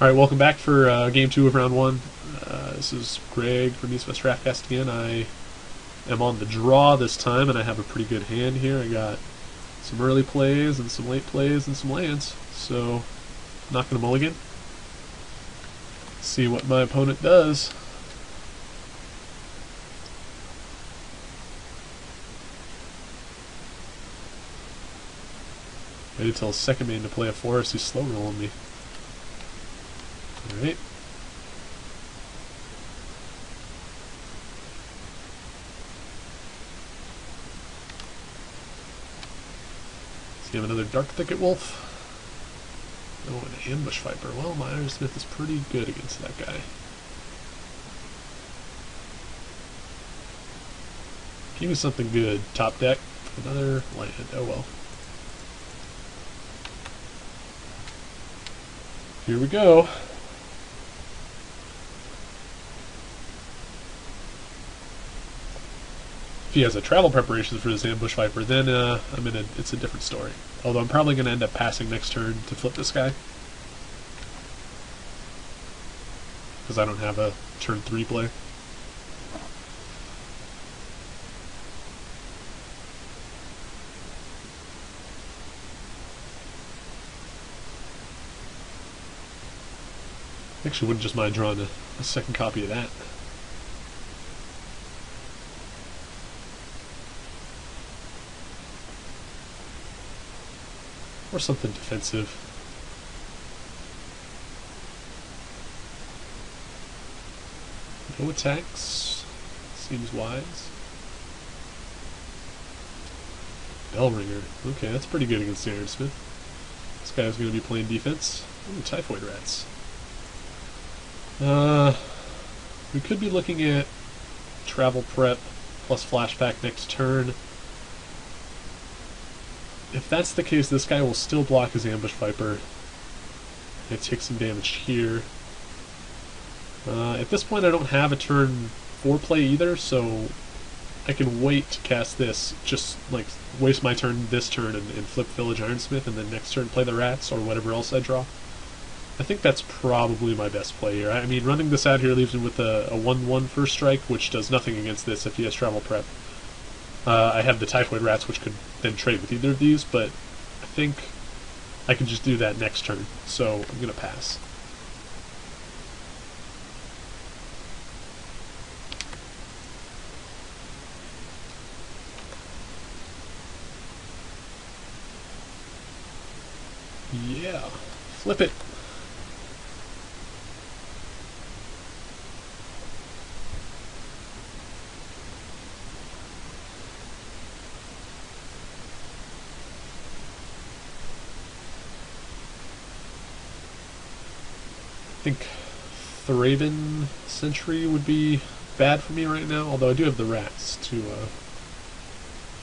Alright, welcome back for game 2 of round 1. This is Greg from East West Draftcast again. I am on the draw this time, and I have a pretty good hand here. I got some early plays and some late plays and some lands, so not going to mulligan. See what my opponent does. Waited till second main to play a forest. He's slow rolling me. Alright. So you have another Dark Thicket Wolf. Oh, an Ambush Viper. Well, my Iron Smith is pretty good against that guy. Give me something good. Top deck. Another land. Oh well. Here we go. If he has a travel preparation for this Ambush Viper, then it's a different story. Although I'm probably going to end up passing next turn to flip this guy. Because I don't have a turn 3 play. Actually, wouldn't just mind drawing a second copy of that. Or something defensive. No attacks. Seems wise. Bellringer. Okay, that's pretty good against the Iron Smith. This guy's going to be playing defense. Ooh, Typhoid Rats. We could be looking at travel prep plus flashback next turn. If that's the case, this guy will still block his Ambush Viper. I take some damage here. At this point I don't have a turn 4 play either, so I can wait to cast this, just like waste my turn this turn and flip Village Ironsmith, and then next turn play the Rats or whatever else I draw. I think that's probably my best play here. I mean, running this out here leaves him with a 1/1 first strike, which does nothing against this if he has travel prep. I have the Typhoid Rats, which could then trade with either of these, but I think I can just do that next turn, so I'm going to pass. Yeah, flip it. I think Thraben Sentry would be bad for me right now, although I do have the Rats to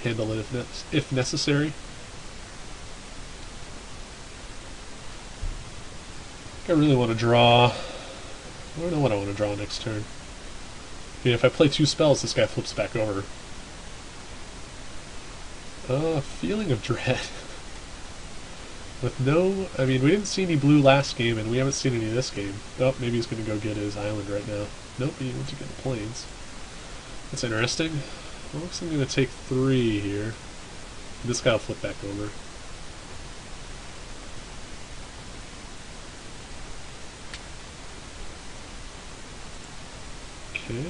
handle it if necessary. I really want to draw. I don't know what I want to draw next turn. I mean, if I play 2 spells, this guy flips back over. Feeling of Dread. With no... I mean, we didn't see any blue last game, and we haven't seen any this game. Oh, maybe he's going to go get his island right now. Nope, he wants to get the plains. That's interesting. Well, looks like I'm going to take 3 here. This guy will flip back over. Okay.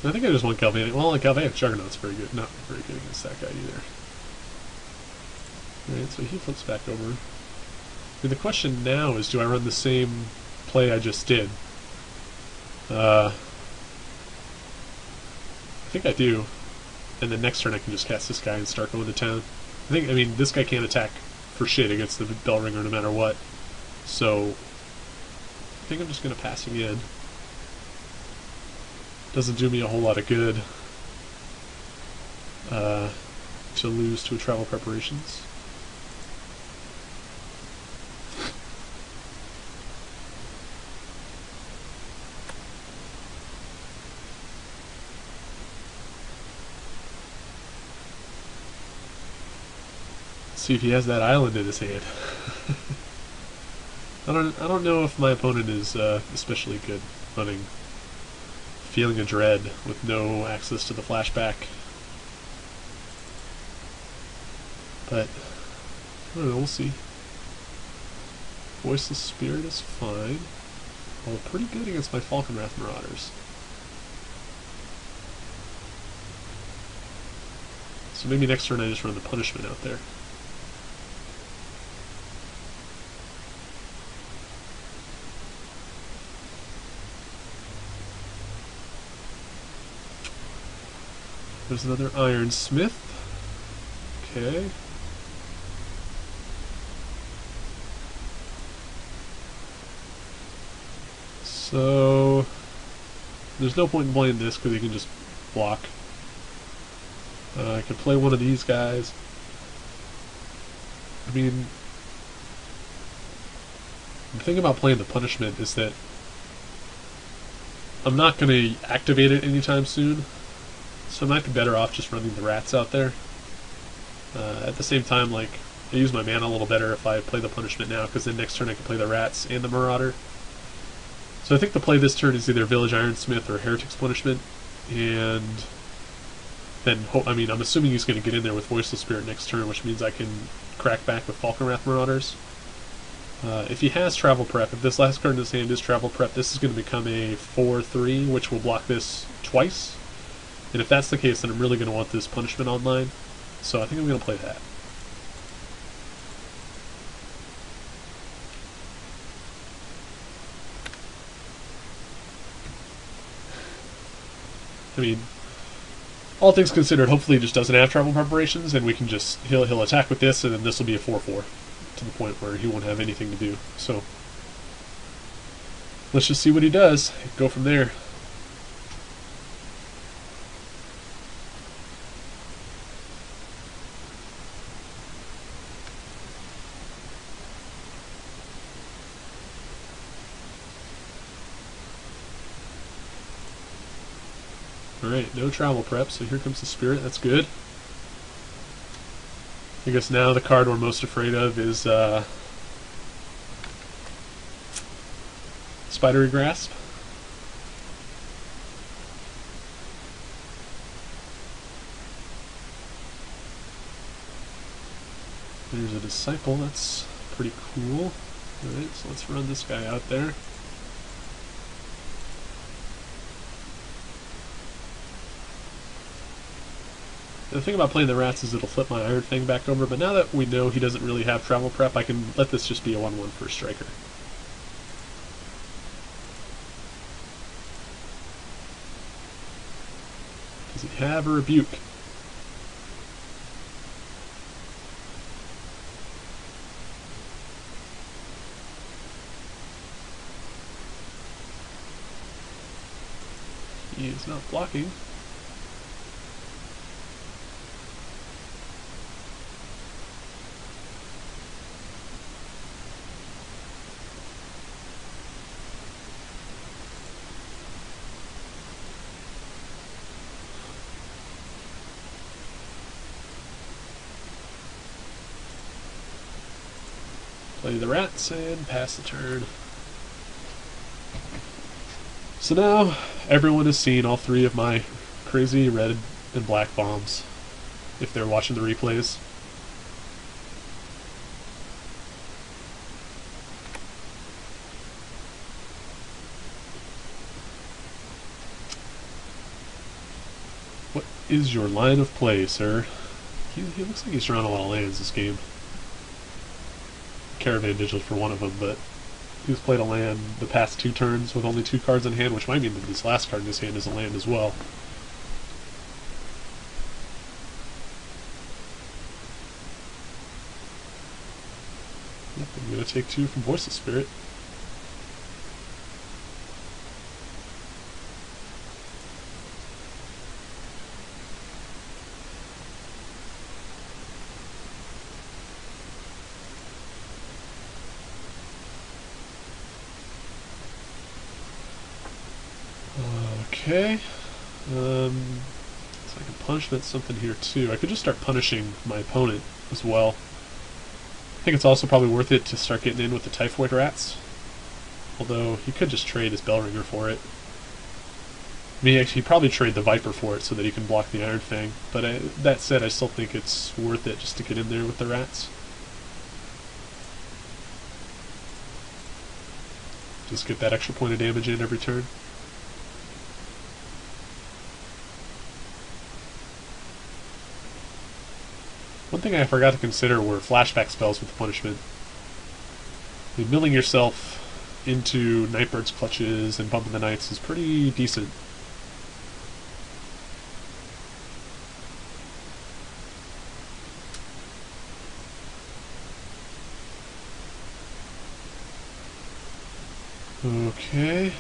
I think I just want Galvanic. Well, Galvanic Juggernaut's very good. Not very good against that guy either. Alright, so he flips back over. I mean, the question now is, do I run the same play I just did? I think I do. And then next turn I can just cast this guy and start going to town. I mean, this guy can't attack for shit against the Bellringer no matter what. So, I think I'm just going to pass again. Doesn't do me a whole lot of good to lose to a travel preparations. See if he has that island in his hand. I don't know if my opponent is especially good running Feeling of Dread with no access to the flashback. But I don't know, we'll see. Voiceless Spirit is fine. Well, pretty good against my Falconwrath Marauders. So maybe next turn I just run the Punishment out there. There's another Ironsmith. Okay. So there's no point in playing this because you can just block. I could play one of these guys. I mean, the thing about playing the Punishment is that I'm not going to activate it anytime soon, so I might be better off just running the rats out there. At the same time, like, I use my mana a little better if I play the Punishment now, because then next turn I can play the rats and the Marauder. So I think the play this turn is either Village Ironsmith or Heretic's Punishment, and then, I mean, I'm assuming he's going to get in there with Voiceless Spirit next turn, which means I can crack back with Falconwrath Marauders. If he has Travel Prep, if this last card in his hand is Travel Prep, this is going to become a 4/3, which will block this twice. And if that's the case, then I'm really going to want this Punishment online. So I think I'm going to play that. I mean, all things considered, hopefully he just doesn't have travel preparations, and we can just, he'll attack with this, and then this will be a 4/4, to the point where he won't have anything to do. So, let's just see what he does, go from there. Alright, no travel prep, so here comes the Spirit, that's good. I guess now the card we're most afraid of is Spidery Grasp. There's a Disciple, that's pretty cool. Alright, so let's run this guy out there. The thing about playing the rats is it'll flip my Iron Fang back over, but now that we know he doesn't really have travel prep, I can let this just be a 1/1 for a striker. Does he have a Rebuke? He is not blocking. Play the rats and pass the turn. So now everyone has seen all three of my crazy red and black bombs, if they're watching the replays. What is your line of play, sir? He looks like he's drawing a lot of lands this game. Caravan Vigil for one of them, but he's played a land the past 2 turns with only 2 cards in hand, which might mean that this last card in his hand is a land as well. Yep, I'm going to take 2 from Voiceless Spirit. Okay, so I can punishment something here too. I could just start punishing my opponent as well. I think it's also probably worth it to start getting in with the Typhoid Rats. Although, he could just trade his Bellringer for it. I mean, actually, he'd probably trade the Viper for it so that he can block the Iron Fang. But that said, I still think it's worth it just to get in there with the Rats. Just get that extra point of damage in every turn. One thing I forgot to consider were flashback spells with the punishment. I mean, milling yourself into Nightbird's clutches and bumping the Knights is pretty decent. Okay.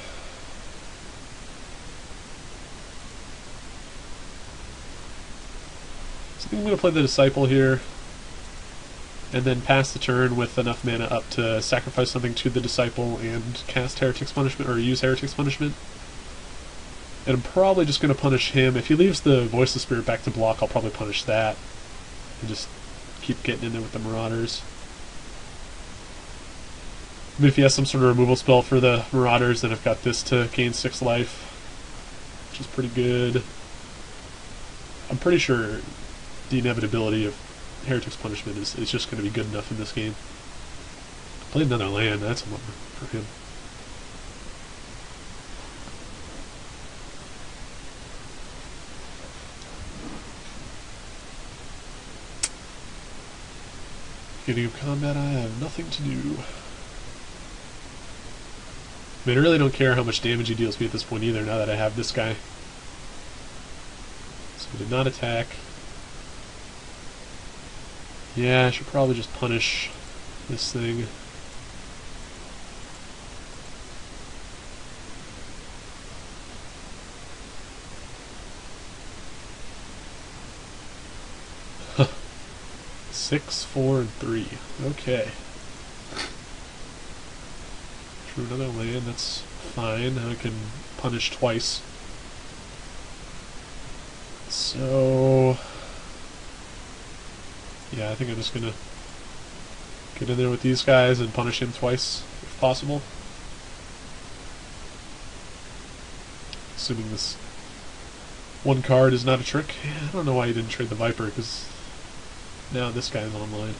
So I think I'm going to play the Disciple here, and then pass the turn with enough mana up to sacrifice something to the Disciple and cast Heretic's Punishment, or use Heretic's Punishment. And I'm probably just going to punish him. If he leaves the Voiceless Spirit back to block, I'll probably punish that. And just keep getting in there with the Marauders. I mean, if he has some sort of removal spell for the Marauders, then I've got this to gain 6 life, which is pretty good. I'm pretty sure the inevitability of Heretic's Punishment is just going to be good enough in this game. Played another land, that's a bummer for him. Beginning of combat, I have nothing to do. I mean, I really don't care how much damage he deals me at this point either, now that I have this guy. So he did not attack. Yeah, I should probably just punish this thing. Huh. 6, 4, and 3. Okay. Drew another land, that's fine. I can punish twice. So yeah, I think I'm just gonna get in there with these guys and punish him twice, if possible. Assuming this one card is not a trick. Yeah, I don't know why you didn't trade the Viper, because now this guy's online.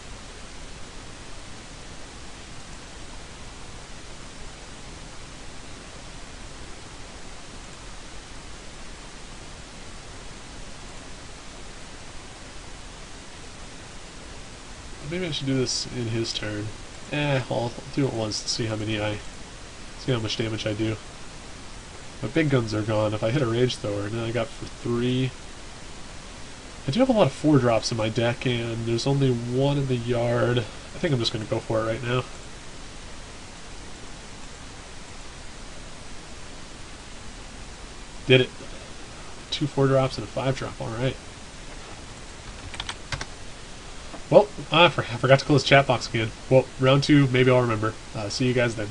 Maybe I should do this in his turn. I'll do it once to see how much damage I do. My big guns are gone. If I hit a Rage Thrower, now I got for 3. I do have a lot of 4-drops in my deck, and there's only one in the yard. I think I'm just going to go for it right now. Did it. 2 4-drops and a 5-drop, alright. Well, I forgot to close chat box again. Well, round 2, maybe I'll remember. See you guys then.